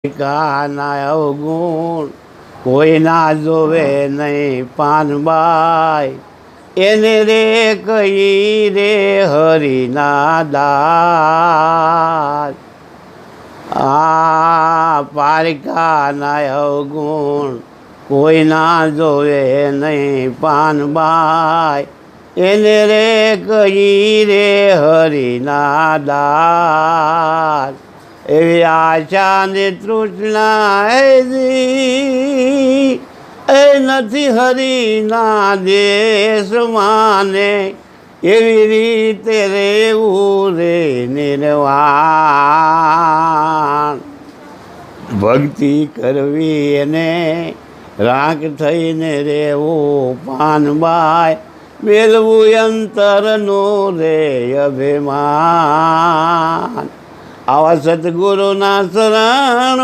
કાના અવગુણ કોઈ ના જોવે નહીં પાનબાઈ એને રે કઈ રે હરિના દાસ પારકાના અવગુણ કોઈ ના જોવે નહીં પાનબાઈ એને રે કઈ રે હરિના દાસ એવી આશા ને તૃષ્ણા એ નથી હરિના દેશમાં ને એવી રીતે રેવું રે નિર્વાણ ભક્તિ કરવી એને રાખ થઈને રેવું પાનબાઈ મેળવું અંતરનું રે અભિમાન આવા સદગુરુના શરણ